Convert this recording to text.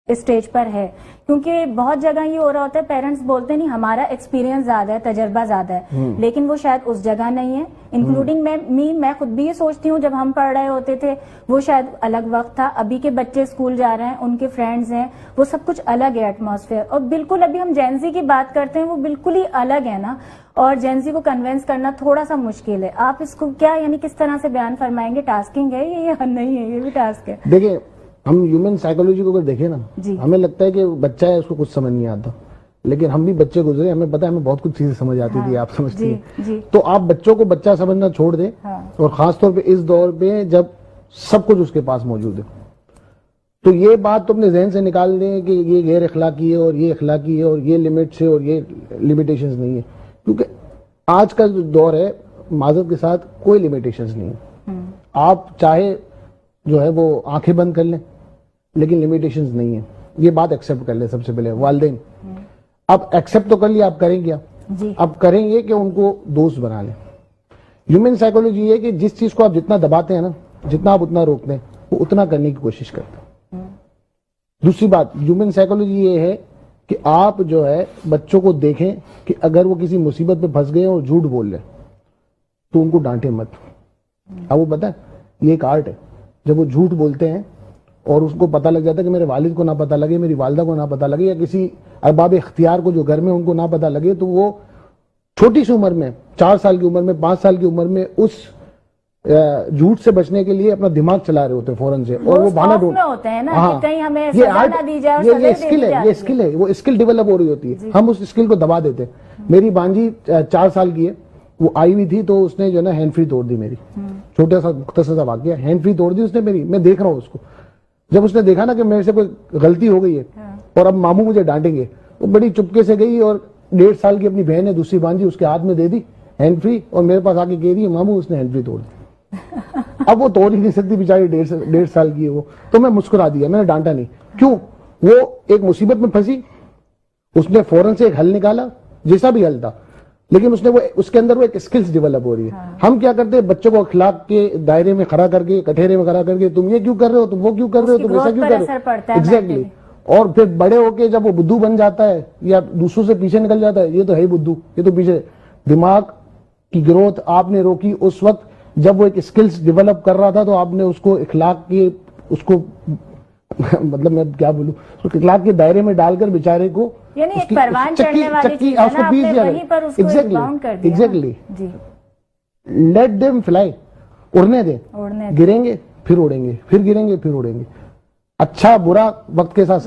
Stage पर है, क्योंकि बहुत जगह ये हो रहा होता है, पेरेंट्स बोलते नहीं हमारा एक्सपीरियंस ज्यादा है, तजर्बा ज्यादा है, लेकिन वो शायद उस जगह नहीं है। इंक्लूडिंग मैं खुद भी ये सोचती हूँ, जब हम पढ़ रहे होते थे वो शायद अलग वक्त था, अभी के बच्चे स्कूल जा रहे हैं, उनके फ्रेंड्स हैं, वो सब कुछ अलग है एटमॉस्फेयर। और बिल्कुल अभी हम जेंजी की बात करते हैं, वो बिल्कुल ही अलग है ना, और जेंजी को कन्विंस करना थोड़ा सा मुश्किल है। आप इसको क्या यानी किस तरह से बयान फरमाएंगे? टास्किंग है ये या नहीं है? ये भी टास्क है। देखिए, हम ह्यूमन साइकोलॉजी को अगर देखें ना, हमें लगता है कि बच्चा है, उसको कुछ समझ नहीं आता, लेकिन हम भी बच्चे गुजरे, हमें पता है, हमें बहुत कुछ चीजें समझ आती थी, आप समझती हैं। तो आप बच्चों को बच्चा समझना छोड़ दें, और खासतौर पे इस दौर पे जब सब कुछ उसके पास मौजूद है, तो ये बात तो अपने जहन से निकाल दें कि ये गैर अखलाकी है और ये अखलाकी है और ये लिमिट्स है और ये लिमिटेशंस नहीं है, क्योंकि आज का जो दौर है, माजरत के साथ कोई लिमिटेशंस नहीं है। आप चाहे जो है वो आंखें बंद कर लें, लेकिन लिमिटेशंस नहीं है, ये बात एक्सेप्ट कर ले। सबसे पहले वालिदैन, अब एक्सेप्ट तो कर लिया, आप करेंगे अब करेंगे कि उनको दोस्त बना लें। ह्यूमन साइकोलॉजी है कि जिस चीज को आप जितना दबाते हैं ना, जितना आप उतना रोकते हैं, वो उतना करने की कोशिश करते हैं। दूसरी बात, ह्यूमन साइकोलॉजी ये है कि आप जो है बच्चों को देखें कि अगर वो किसी मुसीबत में फंस गए और झूठ बोल रहे तो उनको डांटे मत। अब वो पता है, ये एक आर्ट है, जब वो झूठ बोलते हैं और उसको पता लग जाता है कि मेरे वालिद को ना पता लगे, मेरी वालिदा को ना पता लगे, या किसी अरबाब इख्तियार को जो घर में उनको ना पता लगे, तो वो छोटी सी उम्र में, 4 साल की उम्र में, 5 साल की उम्र में उस झूठ से बचने के लिए अपना दिमाग चला रहे होते हैं फौरन से, और वो बहाना ढूंढते होते हैं ना कि कहीं हमें ये आर्ट, ये स्किल है, ये स्किल है, वो स्किल डेवलप हो रही होती है, हम उस स्किल को दबा देते हैं। मेरी भांजी 4 साल की है, वो आई हुई थी, तो उसने जो है ना हैंड फ्री तोड़ दी मेरी, छोटा सा मुख्तसर सा वाकया, हैंड फ्री तोड़ दी उसने मेरी, मैं देख रहा हूँ उसको। जब उसने देखा ना कि मेरे से कोई गलती हो गई है और अब मामू मुझे डांटेंगे, वो बड़ी चुपके से गई और 1.5 साल की अपनी बहन है दूसरी भांजी, उसके हाथ में दे दी हैंड फ्री, और मेरे पास आके कह रही है मामू उसने हैंड फ्री तोड़ दी। अब वो तोड़ ही नहीं सकती बेचारी, 1.5 साल की है वो, तो मैं मुस्कुरा दिया, मैंने डांटा नहीं। क्यों? वो एक मुसीबत में फंसी, उसने फौरन से एक हल निकाला, जैसा भी हल था, लेकिन उसने वो उसके अंदर वो एक स्किल्स डेवलप हो रही है। हम क्या करते हैं, बच्चों को अखलाक के दायरे में खड़ा करके, कठेरे में खड़ा करके, तुम ये क्यों कर रहे हो, तुम वो क्यों कर रहे हो, तुम ऐसा क्यों कर रहे हो, एग्जैक्टली। और फिर बड़े होके जब वो बुद्धू बन जाता है या दूसरों से पीछे निकल जाता है, ये तो है ही बुद्धू, ये तो पीछे। दिमाग की ग्रोथ आपने रोकी उस वक्त जब वो एक स्किल्स डेवलप कर रहा था, तो आपने उसको इखलाक के उसको मतलब मैं क्या बोलूं, उसको इखलाक के दायरे में डालकर बेचारे को यानी एक परवान चढ़ने वाली चीज है ना, आपने वहीं पर उसको बाउंड कर दिया। एग्जैक्टली, लेट देम फ्लाई, उड़ने दे, गिरेंगे फिर उड़ेंगे, फिर गिरेंगे फिर उड़ेंगे। अच्छा बुरा वक्त के साथ